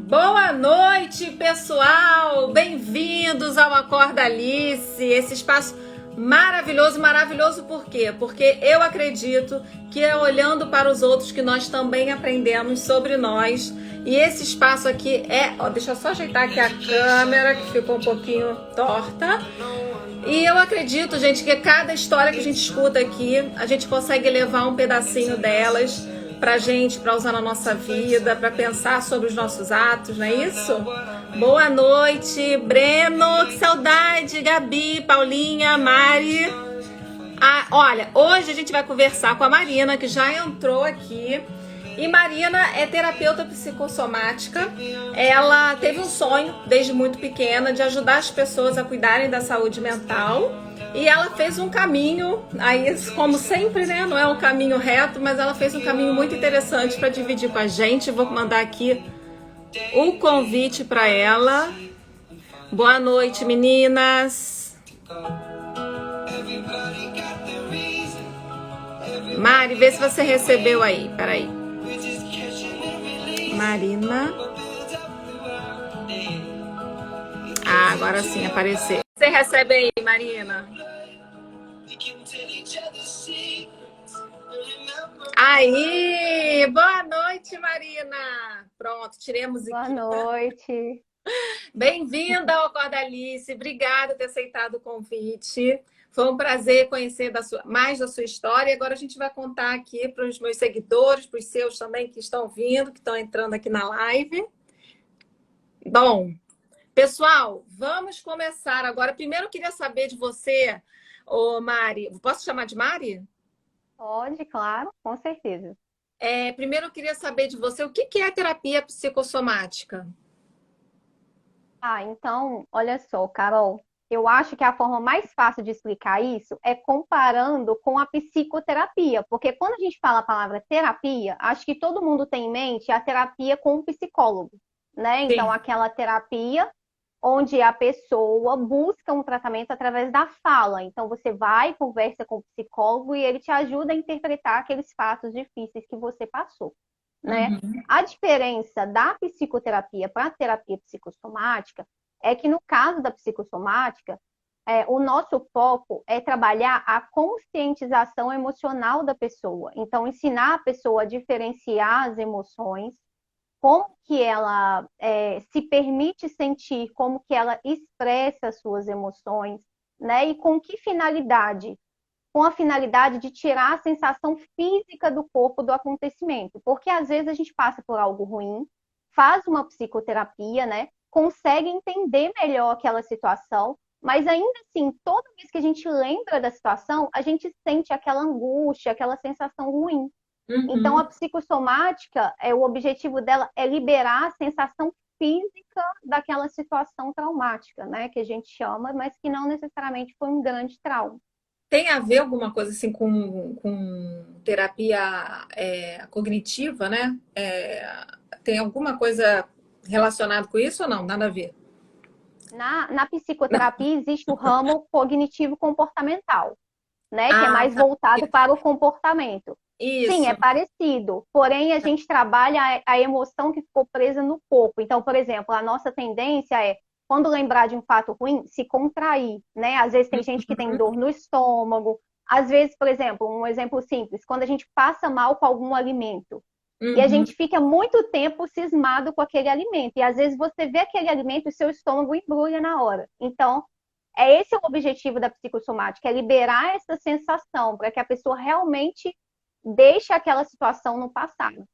Boa noite, pessoal! Bem-vindos ao Acorda Alice, esse espaço maravilhoso, maravilhoso por quê? Porque eu acredito que é olhando para os outros que nós também aprendemos sobre nós. E esse espaço aqui é... Ó, deixa eu só ajeitar aqui a câmera, que ficou um pouquinho torta. E eu acredito, gente, que cada história que a gente escuta aqui, a gente consegue levar um pedacinho delas pra gente, pra usar na nossa vida, pra pensar sobre os nossos atos, não é isso? Boa noite, Breno, que saudade, Gabi, Paulinha, Mari. Ah, olha, hoje a gente vai conversar com a Marina, que já entrou aqui. E Marina é terapeuta psicossomática. Ela teve um sonho, desde muito pequena, de ajudar as pessoas a cuidarem da saúde mental. E ela fez um caminho, aí como sempre, né? Não é um caminho reto, mas ela fez um caminho muito interessante para dividir com a gente. Vou mandar aqui o convite para ela. Boa noite, meninas. Mari, vê se você recebeu aí. Peraí. Marina. Ah, agora sim apareceu. Você recebe aí, Marina? Aí! Boa noite, Marina! Pronto, tirei a Boa musiquinha. noite. Bem-vinda ao Acorda Alice. Obrigada por ter aceitado o convite. Foi um prazer conhecer mais da sua história. E agora a gente vai contar aqui para os meus seguidores, para os seus também que estão vindo, que estão entrando aqui na live. Bom, pessoal, vamos começar agora. Primeiro eu queria saber de você, ô Mari. Posso chamar de Mari? Pode, claro, com certeza. Primeiro eu queria saber de você o que é a terapia psicossomática? Então, olha só, Carol, eu acho que a forma mais fácil de explicar isso é comparando com a psicoterapia, porque quando a gente fala a palavra terapia, acho que todo mundo tem em mente a terapia com o psicólogo, né? Então, Sim. aquela terapia onde a pessoa busca um tratamento através da fala. Então, você vai, conversa com o psicólogo e ele te ajuda a interpretar aqueles fatos difíceis que você passou, né? Uhum. A diferença da psicoterapia para a terapia psicossomática é que, no caso da psicossomática, o nosso foco é trabalhar a conscientização emocional da pessoa. Então, ensinar a pessoa a diferenciar as emoções, como que ela se permite sentir, como que ela expressa as suas emoções, né? E com que finalidade? Com a finalidade de tirar a sensação física do corpo do acontecimento. Porque às vezes a gente passa por algo ruim, faz uma psicoterapia, né? Consegue entender melhor aquela situação, mas ainda assim, toda vez que a gente lembra da situação, a gente sente aquela angústia, aquela sensação ruim. Então, a Uhum. psicossomática, o objetivo dela é liberar a sensação física daquela situação traumática, né? Que a gente chama, mas que não necessariamente foi um grande trauma. Tem a ver alguma coisa assim com terapia cognitiva, né? Tem alguma coisa relacionada com isso ou não? Nada a ver. Na psicoterapia existe o ramo cognitivo-comportamental, né? Que é Ah, mais tá. voltado para o comportamento. Sim, é Isso. parecido, porém a gente trabalha a emoção que ficou presa no corpo. Então, por exemplo, a nossa tendência é, quando lembrar de um fato ruim, se contrair, né? Às vezes tem gente que tem dor no estômago, às vezes, por exemplo, um exemplo simples, quando a gente passa mal com algum alimento, e a Uhum. gente fica muito tempo cismado com aquele alimento. E às vezes você vê aquele alimento e seu estômago embrulha na hora. Então, esse é o objetivo da psicossomática, é liberar essa sensação para que a pessoa realmente deixe aquela situação no passado.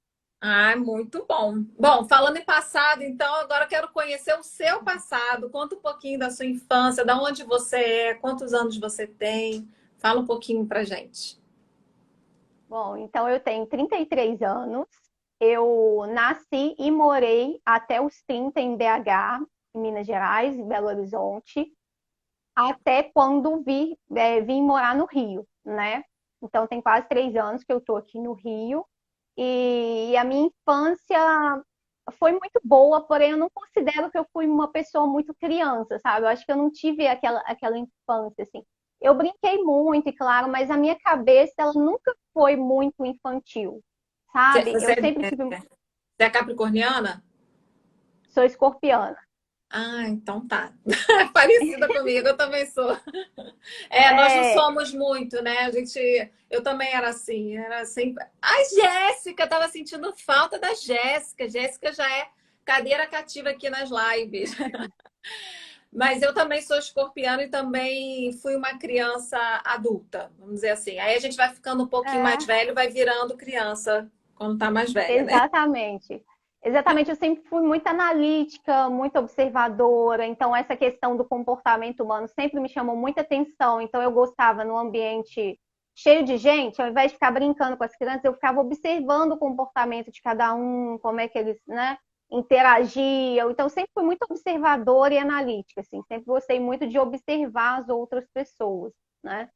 Ah, muito bom. Bom, falando em passado, então, agora eu quero conhecer o seu passado. Conta um pouquinho da sua infância, da onde você é, quantos anos você tem. Fala um pouquinho pra gente. Bom, então eu tenho 33 anos, eu nasci e morei até os 30 em BH, em Minas Gerais, em Belo Horizonte, até quando vim morar no Rio, né? Então tem quase 3 anos que eu estou aqui no Rio. E a minha infância foi muito boa, porém eu não considero que eu fui uma pessoa muito criança, sabe? Eu acho que eu não tive aquela infância, assim. Eu brinquei muito, e claro, mas a minha cabeça, ela nunca foi muito infantil, Você, sabe? você Eu sempre tive... você é capricorniana? Sou escorpiana. Ah, então tá. Parecida comigo, eu também sou. É, nós não É, somos muito, né? Eu também era assim. A Jéssica, tava sentindo falta da Jéssica. Jéssica já é cadeira cativa aqui nas lives. Mas eu também sou escorpiana e também fui uma criança adulta, vamos dizer assim. Aí a gente vai ficando um pouquinho mais é, velho, vai virando criança quando tá mais velha, né? exatamente. Exatamente, eu sempre fui muito analítica, muito observadora, então essa questão do comportamento humano sempre me chamou muita atenção. Então eu gostava no ambiente cheio de gente, ao invés de ficar brincando com as crianças, eu ficava observando o comportamento de cada um, como é que eles, né, interagiam. Então sempre fui muito observadora e analítica, assim, sempre gostei muito de observar as outras pessoas, né?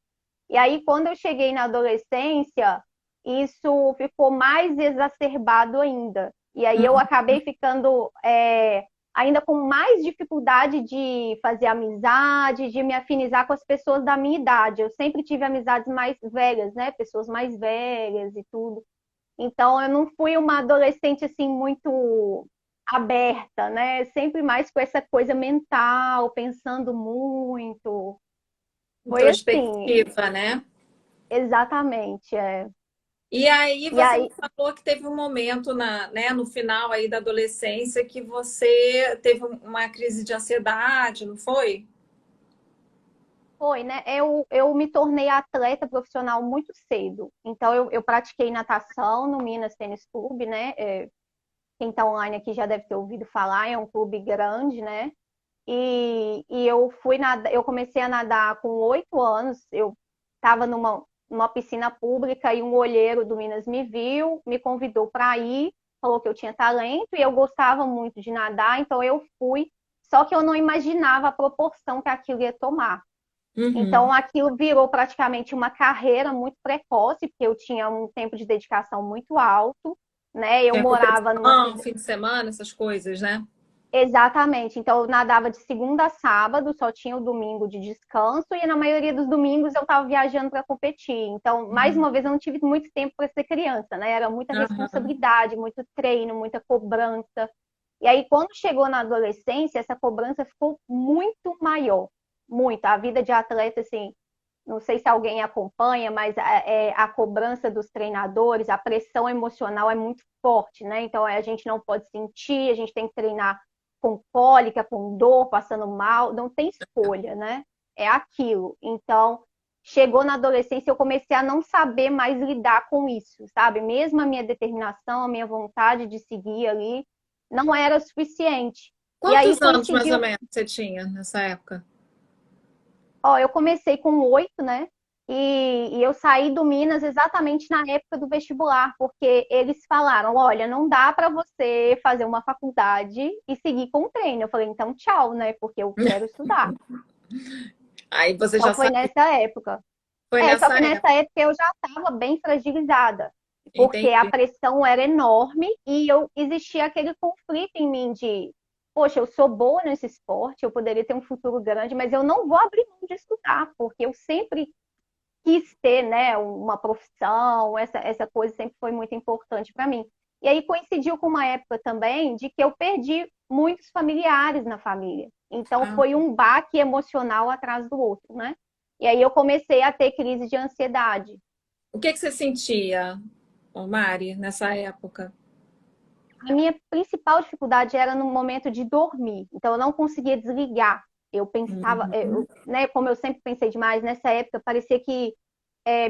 E aí, quando eu cheguei na adolescência, isso ficou mais exacerbado ainda. E aí eu acabei ficando ainda com mais dificuldade de fazer amizade, de me afinizar com as pessoas da minha idade. Eu sempre tive amizades mais velhas, né? Pessoas mais velhas e tudo. Então, eu não fui uma adolescente assim muito aberta, né? Sempre mais com essa coisa mental, pensando muito. Foi assim, Introspectiva, né? exatamente. E aí E você aí me falou que teve um momento né, no final aí da adolescência que você teve uma crise de ansiedade, não foi? foi, né? Eu me tornei atleta profissional muito cedo. Então, eu pratiquei natação no Minas Tênis Clube, né? Quem está online aqui já deve ter ouvido falar, é um clube grande, né? E eu comecei a nadar com 8 anos. Eu estava numa piscina pública e um olheiro do Minas me viu, me convidou para ir, falou que eu tinha talento e eu gostava muito de nadar, então eu fui. Só que eu não imaginava a proporção que aquilo ia tomar. Então, Uhum. aquilo virou praticamente uma carreira muito precoce, porque eu tinha um tempo de dedicação muito alto, né? Eu Tinha morava numa competição, cidade. fim de semana, essas coisas, né? Exatamente. Então, eu nadava de segunda a sábado, só tinha o domingo de descanso, e na maioria dos domingos eu estava viajando para competir. Então, mais Uhum. uma vez, eu não tive muito tempo para ser criança, né? Era muita Aham. responsabilidade, muito treino, muita cobrança. E aí, quando chegou na adolescência, essa cobrança ficou muito maior. Muito. A vida de atleta, assim, não sei se alguém acompanha, mas a cobrança dos treinadores, a pressão emocional é muito forte, né? Então, a gente não pode sentir, a gente tem que treinar com cólica, com dor, passando mal, não tem escolha, né? É aquilo. Então, chegou na adolescência, eu comecei a não saber mais lidar com isso, sabe? Mesmo a minha determinação, a minha vontade de seguir ali, não era suficiente. E aí Quantos anos mais ou coincidiu, menos você tinha nessa época? ó, eu comecei com 8, né? E eu saí do Minas exatamente na época do vestibular, porque eles falaram: olha, não dá para você fazer uma faculdade e seguir com o treino. Eu falei: então, tchau, né? Porque eu quero estudar. Aí você Então, já foi sabia, nessa época. foi Só nessa que nessa época, época eu já estava bem fragilizada, porque a entendi. pressão era enorme e existia aquele conflito em mim de, poxa, eu sou boa nesse esporte, eu poderia ter um futuro grande, mas eu não vou abrir mão de estudar, porque eu sempre quis ter, né, uma profissão, essa coisa sempre foi muito importante para mim. E aí coincidiu com uma época também de que eu perdi muitos familiares na família. Então Ah, foi um baque emocional atrás do outro, né? E aí eu comecei a ter crise de ansiedade. o que que você sentia, ô Mari, nessa época? A minha principal dificuldade era no momento de dormir. Então eu não conseguia desligar. Eu pensava, Uhum. né, como eu sempre pensei demais, nessa época parecia que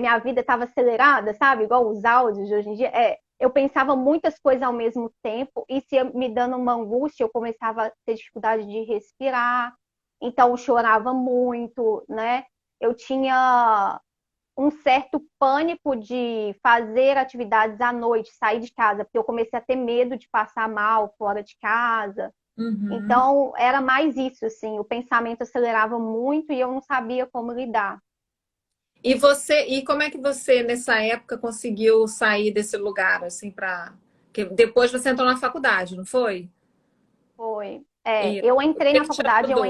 minha vida estava acelerada, sabe? Igual os áudios de hoje em dia. Eu pensava muitas coisas ao mesmo tempo, e se ia me dando uma angústia, eu começava a ter dificuldade de respirar, então eu chorava muito, né? Eu tinha um certo pânico de fazer atividades à noite, sair de casa, porque eu comecei a ter medo de passar mal fora de casa. Uhum. Então, era mais isso, assim, o pensamento acelerava muito e eu não sabia como lidar. E como é que você nessa época conseguiu sair desse lugar assim para que depois você entrou na faculdade, não foi? Foi. E Eu o entrei que na que te faculdade, ajudou?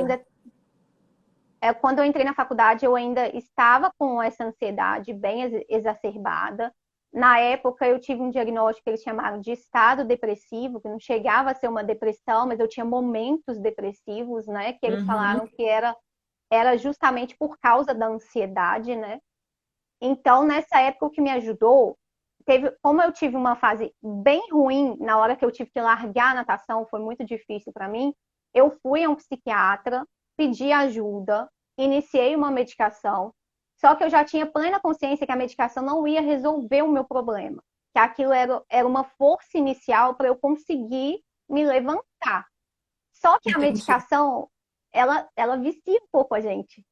quando eu entrei na faculdade, eu ainda estava com essa ansiedade bem exacerbada. Na época, eu tive um diagnóstico que eles chamaram de estado depressivo, que não chegava a ser uma depressão, mas eu tinha momentos depressivos, né? Que eles Uhum. falaram que era justamente por causa da ansiedade, né? Então, nessa época, o que me ajudou, como eu tive uma fase bem ruim, na hora que eu tive que largar a natação, foi muito difícil para mim, eu fui a um psiquiatra, pedi ajuda, iniciei uma medicação, só que eu já tinha plena consciência que a medicação não ia resolver o meu problema, que aquilo era uma força inicial para eu conseguir me levantar. Só que a Entendi. medicação, ela vicia um pouco a gente.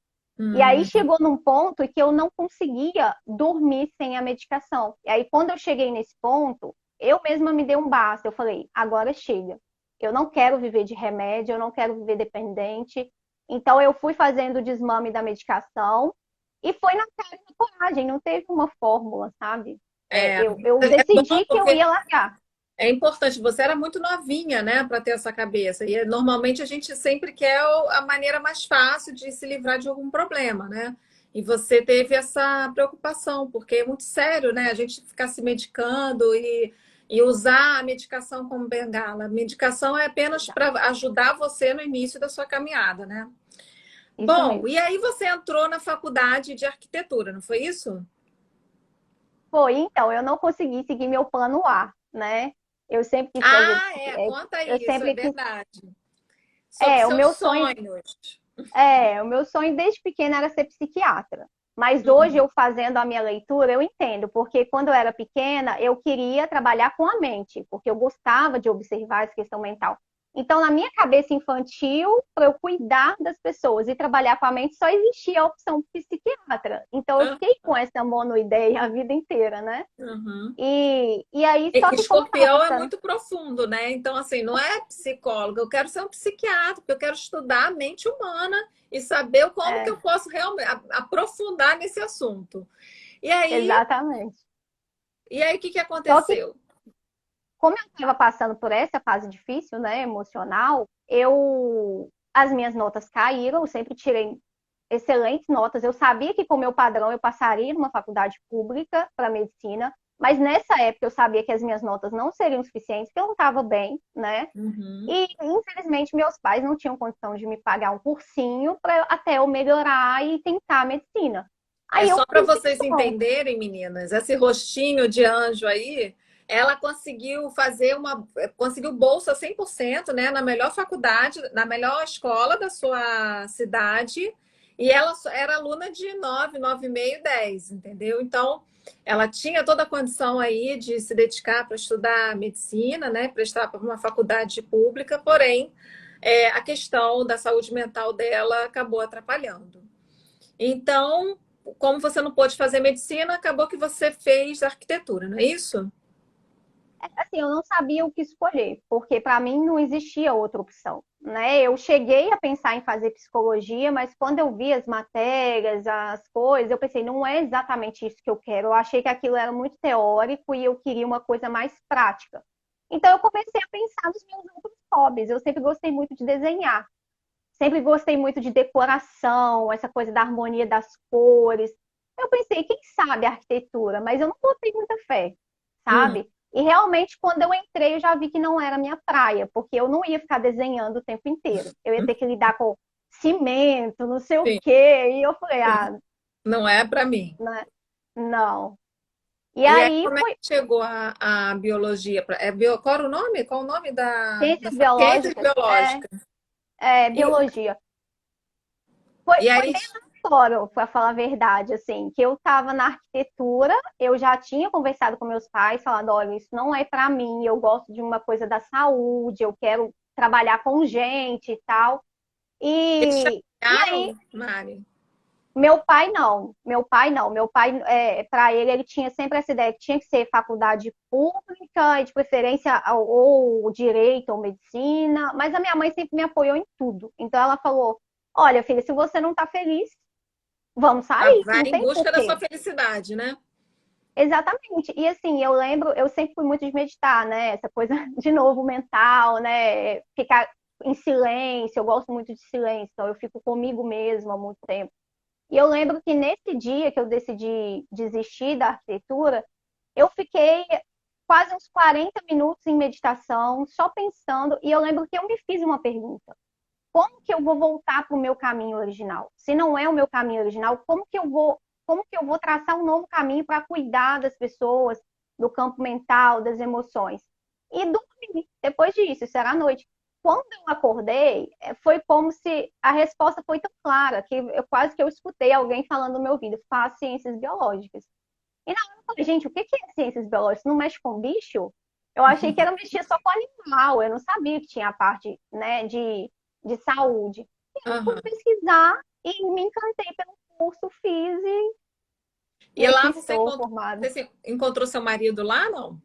E aí Hum, chegou num ponto em que eu não conseguia dormir sem a medicação. E aí, quando eu cheguei nesse ponto, eu mesma me dei um basta. Eu falei, agora chega. Eu não quero viver de remédio, eu não quero viver dependente. Então, eu fui fazendo o desmame da medicação e foi na cara e na coragem, não teve uma fórmula, sabe? é, Eu é bom decidi que eu porque ia largar. é importante. Você era muito novinha, né, para ter essa cabeça. E normalmente a gente sempre quer a maneira mais fácil de se livrar de algum problema, né? E você teve essa preocupação, porque é muito sério, né? A gente ficar se medicando e usar a medicação como bengala. A medicação é apenas para ajudar você no início da sua caminhada, né? Isso Bom, mesmo. e aí você entrou na faculdade de arquitetura, não foi isso? Foi, então, eu não consegui seguir meu plano A, né? Eu sempre quis fazer, Ah, é, conta eu isso, é sempre quis, verdade. Sobre o seus meu sonho sonhos. O meu sonho desde pequena era ser psiquiatra. Mas hoje, Uhum. eu fazendo a minha leitura, eu entendo, porque quando eu era pequena, eu queria trabalhar com a mente, porque eu gostava de observar essa questão mental. Então, na minha cabeça infantil, para eu cuidar das pessoas e trabalhar com a mente, só existia a opção psiquiatra. Então, eu fiquei com essa monoideia a vida inteira, né? Uhum. E aí, E só que como eu estava escorpião é passando. muito profundo, né? Então, assim, não é psicóloga, eu quero ser um psiquiatra, porque eu quero estudar a mente humana e saber como que É, eu posso realmente aprofundar nesse assunto. E aí, exatamente. o que que Só que aconteceu? como eu estava passando por essa fase difícil, né, emocional, as minhas notas caíram, eu sempre tirei excelentes notas. Eu sabia que com o meu padrão eu passaria numa faculdade pública para medicina, mas nessa época eu sabia que as minhas notas não seriam suficientes, que eu não estava bem, né? Uhum. E infelizmente meus pais não tinham condição de me pagar um cursinho para até eu melhorar e tentar a medicina. É Aí eu só para pensei, vocês bom, entenderem, meninas, esse rostinho de anjo aí, ela conseguiu bolsa 100%, né, na melhor faculdade, na melhor escola da sua cidade, e ela era aluna de 9, 9,5, 10, entendeu? Então, ela tinha toda a condição aí de se dedicar para estudar medicina, né, prestar para uma faculdade pública, porém, a questão da saúde mental dela acabou atrapalhando. Então, como você não pôde fazer medicina, acabou que você fez arquitetura, não é isso? assim, eu não sabia o que escolher, porque para mim não existia outra opção, né? Eu cheguei a pensar em fazer psicologia, mas quando eu vi as matérias, as coisas, eu pensei, não é exatamente isso que eu quero. Eu achei que aquilo era muito teórico e eu queria uma coisa mais prática. Então eu comecei a pensar nos meus outros hobbies. Eu sempre gostei muito de desenhar, sempre gostei muito de decoração, essa coisa da harmonia das cores. Eu pensei, quem sabe arquitetura, mas eu não botei muita fé, Hum, sabe? E realmente, quando eu entrei, eu já vi que não era minha praia, porque eu não ia ficar desenhando o tempo inteiro. Eu ia ter que lidar com cimento, não sei o sim, quê. E eu falei, sim. não, Não é para mim. né? Não. E E aí, aí como é que foi chegou a biologia? Qual era o nome? Qual o nome ciências ciências biológicas, biológicas? é E, biologia. Foi, e foi aí, bem fora, para falar a verdade, assim, que eu estava na arquitetura, eu já tinha conversado com meus pais, falando, olha, isso não é para mim, eu gosto de uma coisa da saúde, eu quero trabalhar com gente e tal. eles E aí, chatearam, Mari? meu pai não, meu pai, para ele tinha sempre essa ideia que tinha que ser faculdade pública e de preferência ou direito ou medicina, mas a minha mãe sempre me apoiou em tudo. Então ela falou, olha, filha, se você não está feliz, vamos sair, Vai não em tem busca da sua porquê. felicidade, né? Exatamente. E assim, eu lembro, eu sempre fui muito de meditar, né? Essa coisa de novo mental, né? Ficar em silêncio, eu gosto muito de silêncio, então eu fico comigo mesma há muito tempo. E eu lembro que nesse dia que eu decidi desistir da arquitetura, Eu fiquei quase uns 40 minutos em meditação, só pensando, e eu lembro que eu me fiz uma pergunta. Como que eu vou voltar para o meu caminho original? Se não é o meu caminho original, como que eu vou traçar um novo caminho para cuidar das pessoas, do campo mental, das emoções? E dormi. Depois disso, isso era à noite. Quando eu acordei, foi como se a resposta foi tão clara que eu quase que eu escutei alguém falando no meu ouvido, faz ciências biológicas. E na hora eu falei, gente, o que é ciências biológicas? Não mexe com bicho? Eu achei que era mexer só com animal, eu não sabia que tinha a parte, né, de saúde. E eu fui Aham. pesquisar e me encantei pelo curso, fiz e E aqui lá você estou encontrou, formada. você encontrou seu marido lá, não?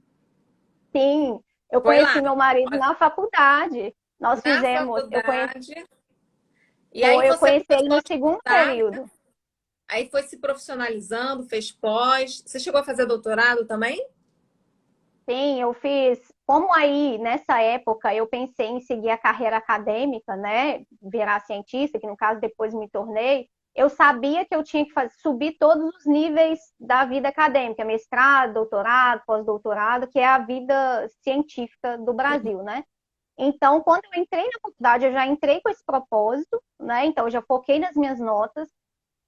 Sim, eu Foi lá, conheci meu marido na faculdade. Nós na fizemos, faculdade. E aí eu você conheci ele começou a no segundo estudar, período. aí foi se profissionalizando, fez pós. Você chegou a fazer doutorado também? Sim, eu fiz. Como aí, nessa época, eu pensei em seguir a carreira acadêmica, né? Virar cientista, que no caso depois me tornei. Eu sabia que eu tinha que subir todos os níveis da vida acadêmica, mestrado, doutorado, pós-doutorado, que é a vida científica do Sim. Brasil, né? Então, quando eu entrei na faculdade, eu já entrei com esse propósito, né? Então, eu já foquei nas minhas notas,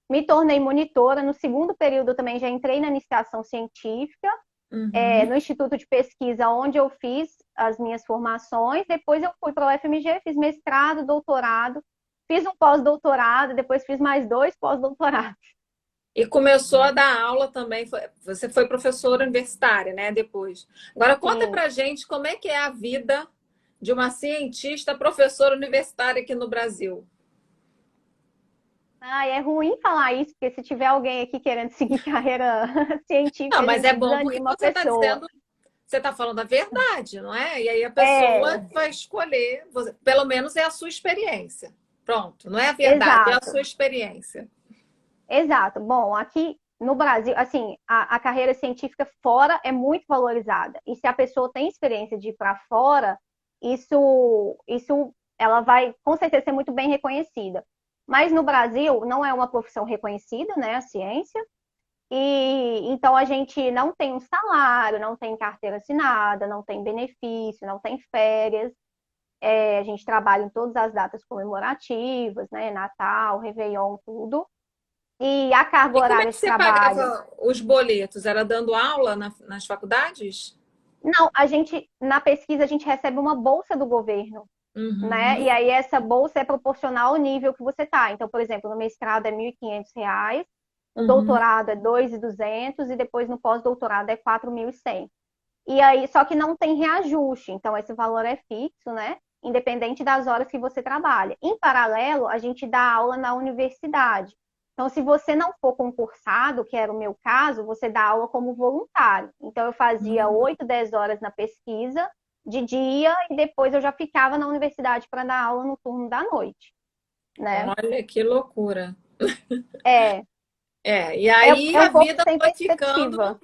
me tornei monitora. No segundo período, eu também já entrei na iniciação científica Uhum. no Instituto de Pesquisa, onde eu fiz as minhas formações. Depois eu fui para o UFMG, fiz mestrado, doutorado, fiz um pós-doutorado, depois fiz mais dois pós-doutorados. E começou a dar aula também. Você foi professora universitária, né? Depois. Agora conta Sim. pra gente como é que é a vida de uma cientista professora universitária aqui no Brasil. Ah, é ruim falar isso, porque se tiver alguém aqui querendo seguir carreira científica, Não, a mas gente é bom porque desanima a você está pessoa. dizendo, você está falando a verdade, não é? E aí a pessoa É, vai escolher, pelo menos é a sua experiência. Pronto, não é a verdade, é a exato, sua experiência. exato. Bom, aqui no Brasil, assim, a carreira científica fora é muito valorizada. E se a pessoa tem experiência de ir para fora, isso ela vai com certeza ser muito bem reconhecida. Mas no Brasil não é uma profissão reconhecida, né, a ciência. E então a gente não tem um salário, não tem carteira assinada, não tem benefício, não tem férias. A gente trabalha em todas as datas comemorativas, né? Natal, Réveillon, tudo. E a carga E como é horária que de você trabalho. pagava os boletos? Era dando aula nas faculdades? Não, na pesquisa, a gente recebe uma bolsa do governo, né? Uhum, E aí essa bolsa é proporcional ao nível que você tá. Então, por exemplo, no mestrado é R$ 1.500, no uhum. doutorado é 2.200 e depois no pós-doutorado é 4.100. E aí, só que não tem reajuste, então esse valor é fixo, né? Independente das horas que você trabalha. Em paralelo, a gente dá aula na universidade. Então, se você não for concursado, que era o meu caso, você dá aula como voluntário. Então, eu fazia 8, 10 horas na pesquisa de dia e depois eu já ficava na universidade para dar aula no turno da noite, né? Olha que loucura. É, E é, aí é a um pouco vida sem foi ficando. perspectiva.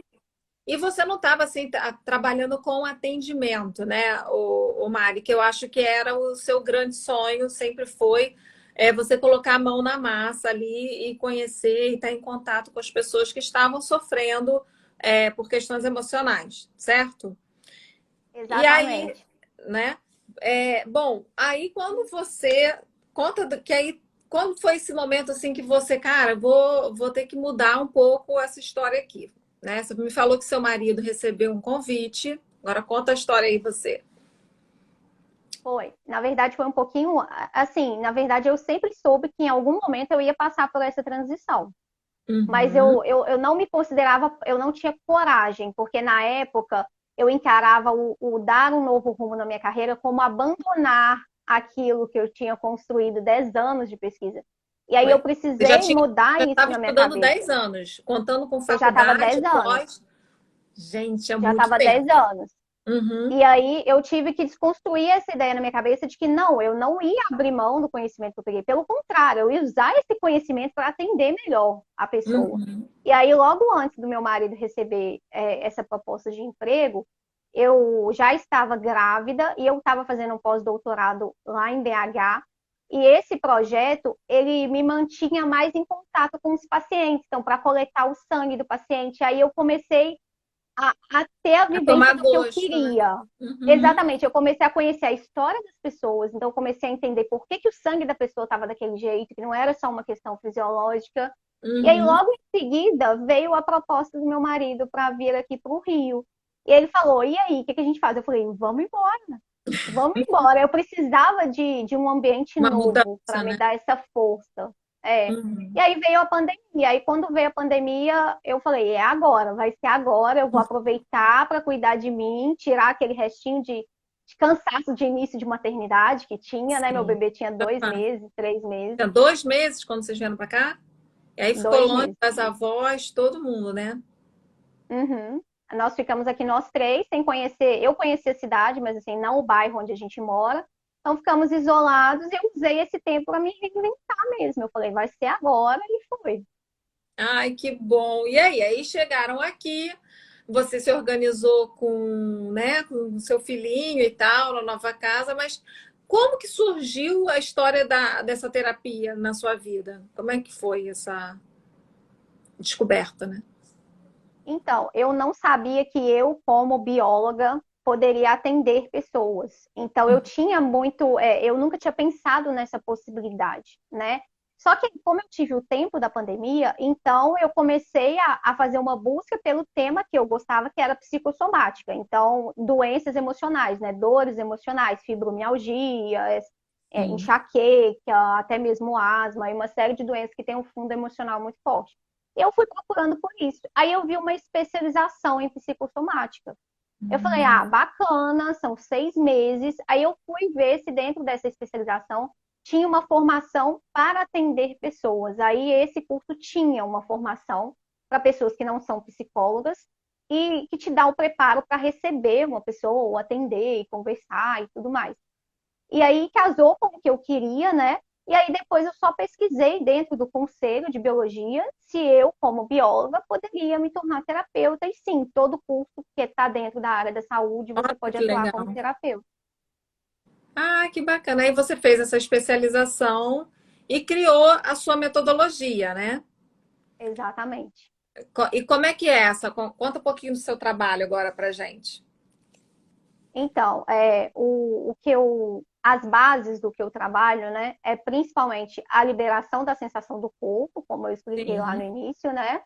E você não estava assim trabalhando com atendimento, né, o Mari, que eu acho que era o seu grande sonho, sempre foi você colocar a mão na massa ali e conhecer e estar em contato com as pessoas que estavam sofrendo por questões emocionais, certo? E aí, Exatamente. né? Bom, aí quando você conta que aí quando foi esse momento assim que você, cara, vou ter que mudar um pouco essa história aqui, né? Você me falou que seu marido recebeu um convite. Agora conta a história aí você. Foi. Na verdade, foi um pouquinho assim. Na verdade, eu sempre soube que em algum momento eu ia passar por essa transição. Mas Uhum. eu não me considerava, eu não tinha coragem, porque na época eu encarava o dar um novo rumo na minha carreira como abandonar aquilo que eu tinha construído 10 anos de pesquisa. E aí eu Você já precisei tinha, mudar já isso estava na minha estudando cabeça. 10 anos, contando com Eu já estava 10 faculdade, anos. pós. Gente, é Já muito estava 10 tempo. anos. Uhum. E aí eu tive que desconstruir essa ideia na minha cabeça de que não, eu não ia abrir mão do conhecimento que eu peguei. Pelo contrário, eu ia usar esse conhecimento para atender melhor a pessoa. Uhum. E aí, logo antes do meu marido receber essa proposta de emprego, eu já estava grávida e eu estava fazendo um pós-doutorado lá em BH. E esse projeto, ele me mantinha mais em contato com os pacientes. Então, para coletar o sangue do paciente, aí eu comecei a ter a A vivência tomar do que eu gosto, né? queria. Uhum, Exatamente, eu comecei a conhecer a história das pessoas, então eu comecei a entender por que, que o sangue da pessoa estava daquele jeito, que não era só uma questão fisiológica. E aí, uhum. logo em seguida, veio a proposta do meu marido para vir aqui para o Rio. E ele falou: E aí, o que, que a gente faz? Eu falei: Vamos embora, vamos embora. Eu precisava de um ambiente Uma novo para mudança, me né? dar essa força. É. E Uhum. aí veio a pandemia. Aí quando veio a pandemia, eu falei, é agora, vai ser agora, eu vou aproveitar para cuidar de mim, tirar aquele restinho de cansaço de início de maternidade que tinha, né? Meu Sim. bebê tinha dois Ah, meses, 3 meses, tinha 2 meses quando vocês vieram para cá? E aí ficou dois longe meses. das avós, todo mundo, né? Uhum. Nós ficamos aqui nós três, sem conhecer. Eu conheci a cidade, mas assim, não o bairro onde a gente mora. Então ficamos isolados e eu usei esse tempo para me reinventar mesmo. Eu falei, vai ser agora e foi. Ai, que bom. E aí chegaram aqui, você se organizou com, né, com o seu filhinho e tal, na nova casa, mas como que surgiu a história dessa terapia na sua vida? Como é que foi essa descoberta, né? Então, eu não sabia que eu, como bióloga, poderia atender pessoas. Então, eu tinha muito, eu nunca tinha pensado nessa possibilidade, né? Só que, como eu tive o tempo da pandemia, então eu comecei a fazer uma busca pelo tema que eu gostava, que era psicossomática. Então, doenças emocionais, né? Dores emocionais, fibromialgia, Sim. enxaqueca, até mesmo asma, e uma série de doenças que têm um fundo emocional muito forte. Eu fui procurando por isso. Aí eu vi uma especialização em psicossomática. Eu falei, ah, bacana, são 6 meses. Aí eu fui ver se dentro dessa especialização tinha uma formação para atender pessoas. Aí esse curso tinha uma formação para pessoas que não são psicólogas e que te dá o preparo para receber uma pessoa, ou atender, e conversar e tudo mais. E aí casou com o que eu queria, né? E aí depois eu só pesquisei dentro do Conselho de Biologia se eu, como bióloga, poderia me tornar terapeuta. E sim, todo curso que está dentro da área da saúde, você Olha pode que atuar como legal. terapeuta. Ah, que bacana. Aí você fez essa especialização e criou a sua metodologia, né? Exatamente. E como é que é essa? Conta um pouquinho do seu trabalho agora pra gente. Então, as bases do que eu trabalho, né, é principalmente a liberação da sensação do corpo, como eu expliquei lá Sim. no início, né?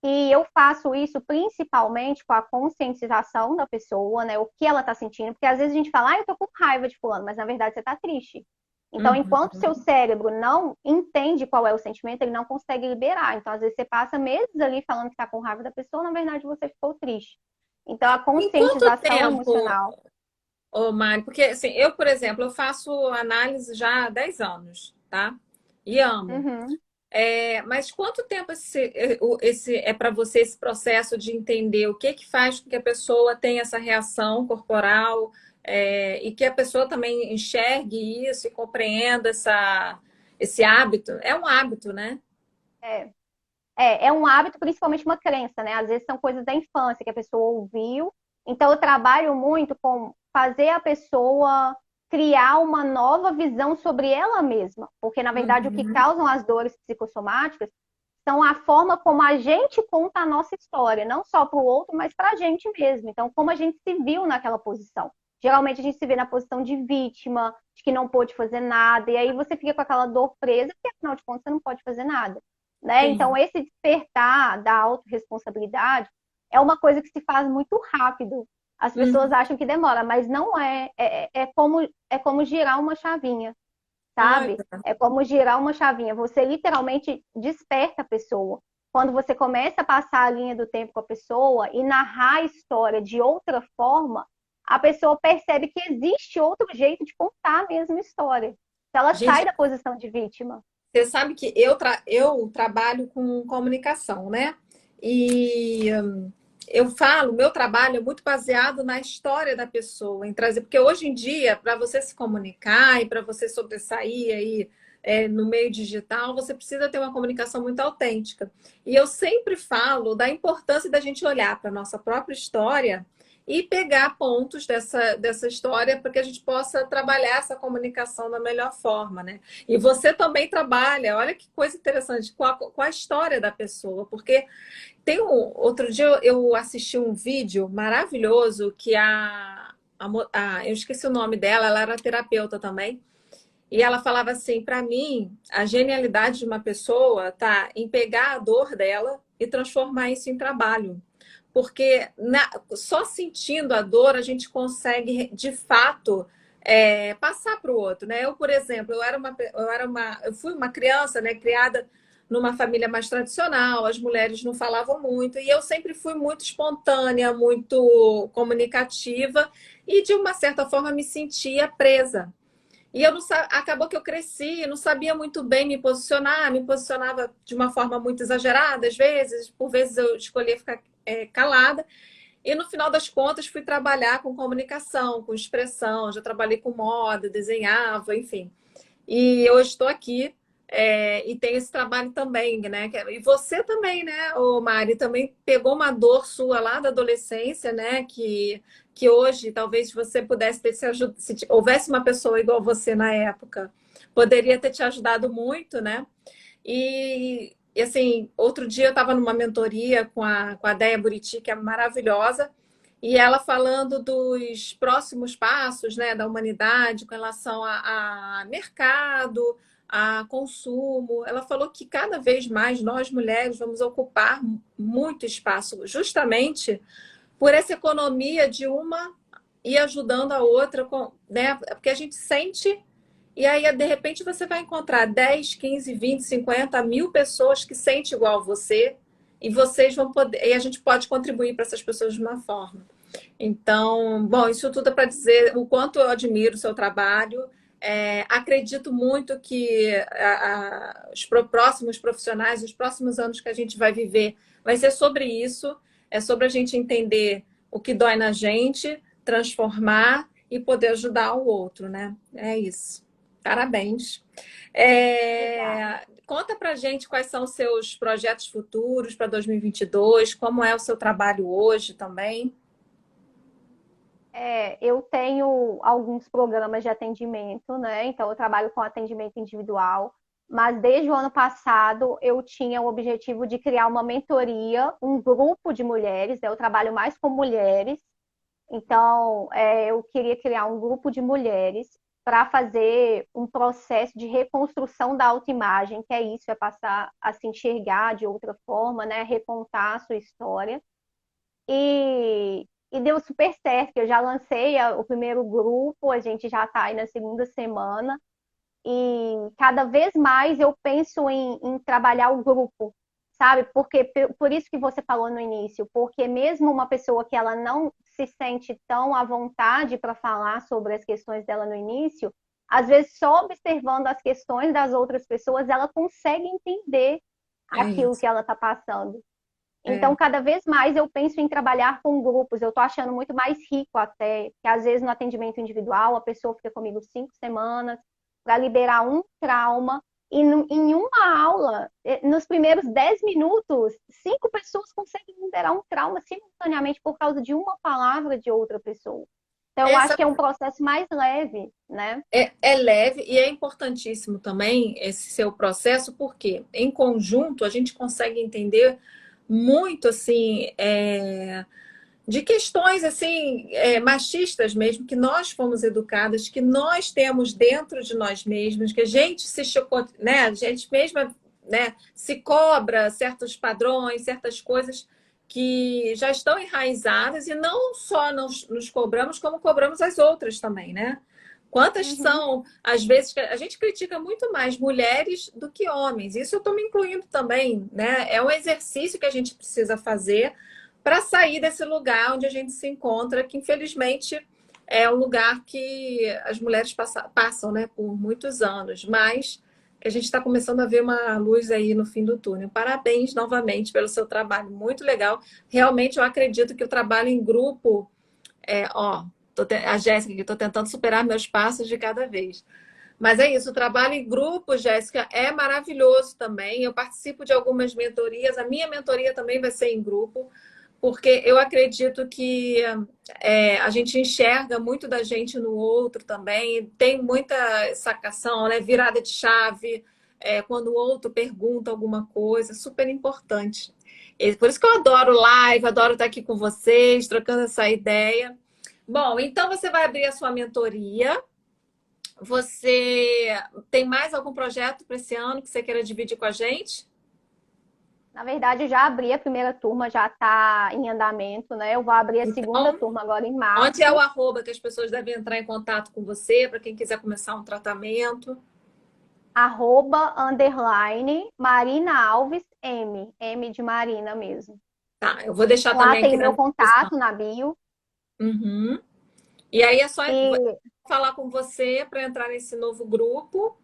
E eu faço isso principalmente com a conscientização da pessoa, né? O que ela está sentindo, porque às vezes a gente fala, ah, eu tô com raiva de fulano, mas na verdade você está triste. Então, enquanto seu Uhum. cérebro não entende qual é o sentimento, ele não consegue liberar. Então, às vezes você passa meses ali falando que está com raiva da pessoa, na verdade você ficou triste. Então, a Em quanto conscientização tempo, emocional. ô Mari? Porque assim, eu, por exemplo, eu faço análise já há 10 anos, tá? E amo. Uhum. Mas quanto tempo esse é para você esse processo de entender o que que faz com que a pessoa tenha essa reação corporal, e que a pessoa também enxergue isso e compreenda esse hábito? É um hábito, né? É. É um hábito, principalmente uma crença, né? Às vezes são coisas da infância que a pessoa ouviu. Então, eu trabalho muito com fazer a pessoa criar uma nova visão sobre ela mesma. Porque, na verdade, o que Uhum. causam as dores psicossomáticas são a forma como a gente conta a nossa história, não só para o outro, mas para a gente mesmo. Então, como a gente se viu naquela posição. Geralmente a gente se vê na posição de vítima, de que não pôde fazer nada, e aí você fica com aquela dor presa, porque afinal de contas você não pode fazer nada. Né? Então, Sim. esse despertar da autorresponsabilidade é uma coisa que se faz muito rápido. As pessoas Uhum. acham que demora, mas não é. É como girar uma chavinha, Olha, sabe? É como girar uma chavinha. Você literalmente desperta a pessoa. Quando você começa a passar a linha do tempo com a pessoa e narrar a história de outra forma, a pessoa percebe que existe outro jeito de contar a mesma história. Ela sai gente, da posição de vítima. você sabe que eu trabalho com comunicação, né? E eu falo, meu trabalho é muito baseado na história da pessoa, em trazer, porque hoje em dia, para você se comunicar e para você sobressair aí no meio digital, você precisa ter uma comunicação muito autêntica. E eu sempre falo da importância da gente olhar para a nossa própria história e pegar pontos dessa história para que a gente possa trabalhar essa comunicação da melhor forma, né? E você também trabalha, olha que coisa interessante, com a história da pessoa, porque outro dia eu assisti um vídeo maravilhoso que eu esqueci o nome dela, ela era terapeuta também, e ela falava assim, para mim, a genialidade de uma pessoa tá em pegar a dor dela e transformar isso em trabalho. Porque só sentindo a dor a gente consegue, de fato, passar para o outro, né? Eu, por exemplo, eu fui uma criança, né, criada numa família mais tradicional, as mulheres não falavam muito, e eu sempre fui muito espontânea, muito comunicativa, e de uma certa forma me sentia presa. E eu não acabou que eu cresci, não sabia muito bem me posicionava de uma forma muito exagerada, às vezes, por vezes eu escolhia ficar calada. E no final das contas fui trabalhar com comunicação, com expressão, já trabalhei com moda, desenhava, enfim. E hoje estou aqui e tenho esse trabalho também, né? E você também, né, ô Mari, também pegou uma dor sua lá da adolescência, né? Que hoje talvez você pudesse ter se ajudado, se houvesse uma pessoa igual você na época, poderia ter te ajudado muito, né? E assim, outro dia eu estava numa mentoria com a Déia Buriti, que é maravilhosa, e ela falando dos próximos passos, né, da humanidade com relação a mercado, a consumo. Ela falou que cada vez mais nós, mulheres, vamos ocupar muito espaço, justamente por essa economia de uma ir ajudando a outra, né? Porque a gente sente, e aí de repente você vai encontrar 10, 15, 20, 50 mil pessoas que sentem igual a você, e vocês vão poder, e a gente pode contribuir para essas pessoas de uma forma. Então, bom, isso tudo é para dizer o quanto eu admiro o seu trabalho. Acredito muito que os próximos profissionais, os próximos anos que a gente vai viver, vai ser sobre isso. É sobre a gente entender o que dói na gente, transformar e poder ajudar o outro, né? É isso. Parabéns. Conta pra gente quais são os seus projetos futuros para 2022, como é o seu trabalho hoje também. Eu tenho alguns programas de atendimento, né? Então, eu trabalho com atendimento individual, mas desde o ano passado eu tinha o objetivo de criar uma mentoria, um grupo de mulheres, né? Eu trabalho mais com mulheres, então eu queria criar um grupo de mulheres para fazer um processo de reconstrução da autoimagem, que é isso, é passar a se enxergar de outra forma, né? Recontar a sua história. E deu super certo, que eu já lancei o primeiro grupo, a gente já está aí na segunda semana, e cada vez mais eu penso em trabalhar o grupo, sabe? Porque por isso que você falou no início, porque mesmo uma pessoa que ela não se sente tão à vontade para falar sobre as questões dela no início, às vezes só observando as questões das outras pessoas, ela consegue entender aquilo que ela está passando. Então, cada vez mais eu penso em trabalhar com grupos. Eu estou achando muito mais rico até, que às vezes no atendimento individual a pessoa fica comigo 5 semanas para liberar um trauma. E em uma aula, nos primeiros 10 minutos, 5 pessoas conseguem liberar um trauma simultaneamente por causa de uma palavra de outra pessoa. Então, eu acho que é um processo mais leve, né? É leve e é importantíssimo também esse seu processo, porque em conjunto a gente consegue entender muito assim de questões assim machistas mesmo, que nós fomos educadas, que nós temos dentro de nós mesmos, que a gente se chocou, né? A gente mesma, né, se cobra certos padrões, certas coisas que já estão enraizadas, e não só nos cobramos, como cobramos as outras também, né? Quantas são, às vezes, que a gente critica muito mais mulheres do que homens. Isso eu estou me incluindo também, né? É um exercício que a gente precisa fazer para sair desse lugar onde a gente se encontra, que infelizmente é um lugar que as mulheres passam, né, por muitos anos, mas que a gente está começando a ver uma luz aí no fim do túnel. Parabéns novamente pelo seu trabalho, muito legal. Realmente eu acredito que o trabalho em grupo a Jéssica, que estou tentando superar meus passos de cada vez. Mas é isso, o trabalho em grupo, Jéssica, é maravilhoso também. Eu participo de algumas mentorias. A minha mentoria também vai ser em grupo, porque eu acredito que a gente enxerga muito da gente no outro também, tem muita sacação, né? Virada de chave, quando o outro pergunta alguma coisa, super importante. Por isso que eu adoro live, adoro estar aqui com vocês, trocando essa ideia. Bom, então você vai abrir a sua mentoria. Você tem mais algum projeto para esse ano que você queira dividir com a gente? Na verdade, eu já abri a primeira turma, já está em andamento, né? Eu vou abrir a segunda Então, turma agora em onde é o março. arroba que as pessoas devem entrar em contato com você, para quem quiser começar um tratamento? Marina Alves M. M de Marina mesmo. Tá, eu vou deixar Lá também tem aqui o na meu descrição. contato na bio. Uhum. E aí é só E falar com você para entrar nesse novo grupo.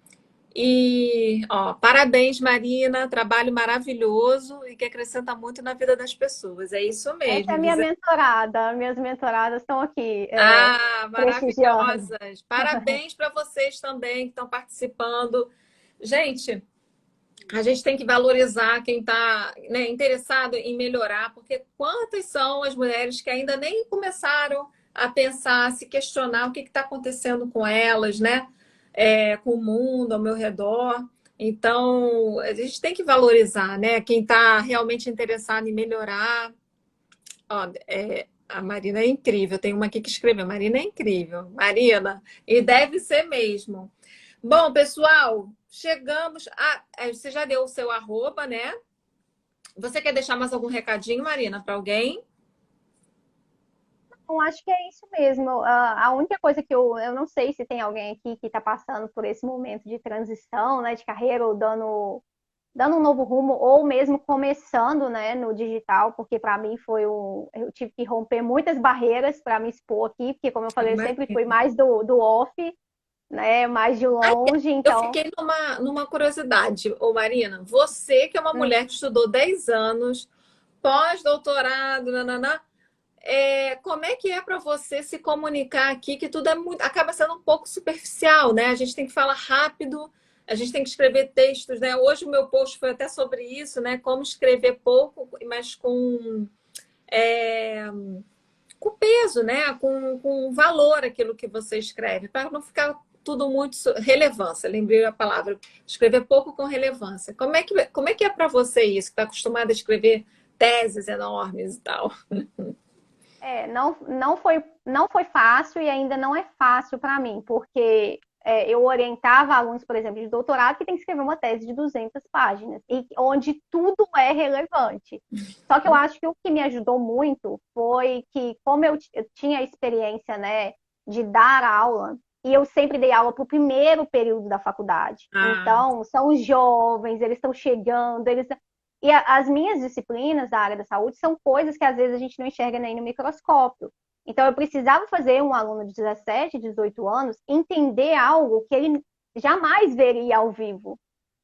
E, ó, parabéns, Marina, trabalho maravilhoso e que acrescenta muito na vida das pessoas. É isso essa é a mesmo, minha Gisele. mentorada. Minhas mentoradas estão aqui, Ah, prestigiando. maravilhosas. Parabéns para vocês também que estão participando. Gente, a gente tem que valorizar quem está, né, interessado em melhorar, porque quantas são as mulheres que ainda nem começaram a pensar, a se questionar o que está acontecendo com elas, né? Com o mundo ao meu redor. Então, a gente tem que valorizar, né? Quem está realmente interessado em melhorar. Ó, a Marina é incrível. Tem uma aqui que escreveu: Marina é incrível. Marina, e deve ser mesmo. Bom, pessoal, chegamos a. Você já deu o seu arroba, né? Você quer deixar mais algum recadinho, Marina, para alguém? Então, acho que é isso mesmo. A única coisa que eu não sei se tem alguém aqui que está passando por esse momento de transição, né, de carreira, ou dando um novo rumo, ou mesmo começando, né, no digital, porque para mim eu tive que romper muitas barreiras para me expor aqui, porque como eu falei, eu sempre fui mais do off, né, mais de longe, Eu então, fiquei numa curiosidade, ô Marina. Você, que é uma mulher que estudou 10 anos, pós-doutorado, nananã, como é que é para você se comunicar aqui, que tudo acaba sendo um pouco superficial, né? A gente tem que falar rápido, a gente tem que escrever textos, né? Hoje o meu post foi até sobre isso, né? Como escrever pouco, mas é, com peso, né? Com valor aquilo que você escreve, para não ficar tudo muito relevância. Lembrei a palavra, escrever pouco com relevância. Como é que é para você isso, que está acostumada a escrever teses enormes e tal? não foi fácil e ainda não é fácil para mim, porque eu orientava alunos, por exemplo, de doutorado que tem que escrever uma tese de 200 páginas, e onde tudo é relevante. Só que eu acho que o que me ajudou muito foi que, como eu tinha a experiência, né, de dar aula, e eu sempre dei aula para o primeiro período da faculdade. Ah, Então, são os jovens, eles estão chegando, as minhas disciplinas da área da saúde são coisas que às vezes a gente não enxerga nem no microscópio. Então, eu precisava fazer um aluno de 17, 18 anos entender algo que ele jamais veria ao vivo.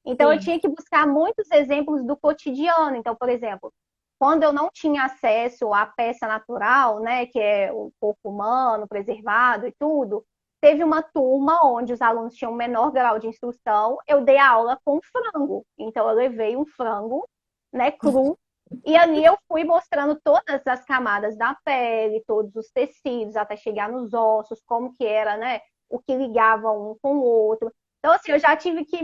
Então, eu sim. tinha que buscar muitos exemplos do cotidiano. Então, por exemplo, quando eu não tinha acesso à peça natural, né, que é o corpo humano preservado e tudo, teve uma turma onde os alunos tinham um menor grau de instrução, eu dei a aula com frango. Então, eu levei um frango, né, cru, e ali eu fui mostrando todas as camadas da pele, todos os tecidos, até chegar nos ossos, como que era, né, o que ligava um com o outro. Então, assim, eu já tive que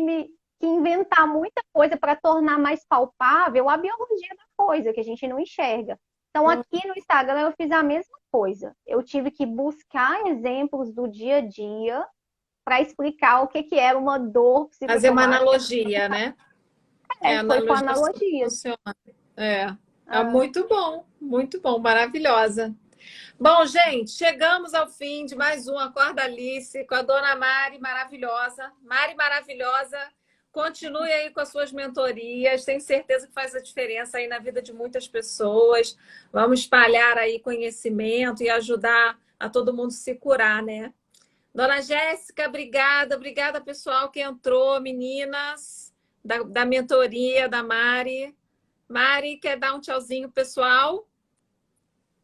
inventar muita coisa para tornar mais palpável a biologia da coisa, que a gente não enxerga. Então, aqui no Instagram eu fiz a mesma coisa. Eu tive que buscar exemplos do dia a dia para explicar o que era uma dor Fazer uma psicossomática. analogia, né? Foi com Analogia analogias. funciona. É, Ah, muito bom, maravilhosa. Bom, gente, chegamos ao fim de mais um Acorda Alice com a dona Mari maravilhosa. Mari maravilhosa, continue aí com as suas mentorias. Tenho certeza que faz a diferença aí na vida de muitas pessoas. Vamos espalhar aí conhecimento e ajudar a todo mundo se curar, né? Dona Jéssica, obrigada. Obrigada, pessoal que entrou, meninas, da mentoria da Mari. Mari, quer dar um tchauzinho, pessoal?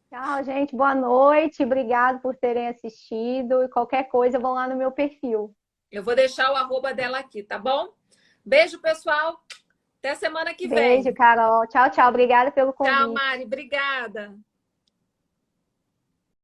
tchau, gente. Boa noite. Obrigado por terem assistido. E qualquer coisa, vão lá no meu perfil. Eu vou deixar o arroba dela aqui, tá bom? Beijo, pessoal. Até semana que Beijo, vem. Carol. Tchau, tchau. Obrigada pelo Tchau, convite. Mari. Obrigada.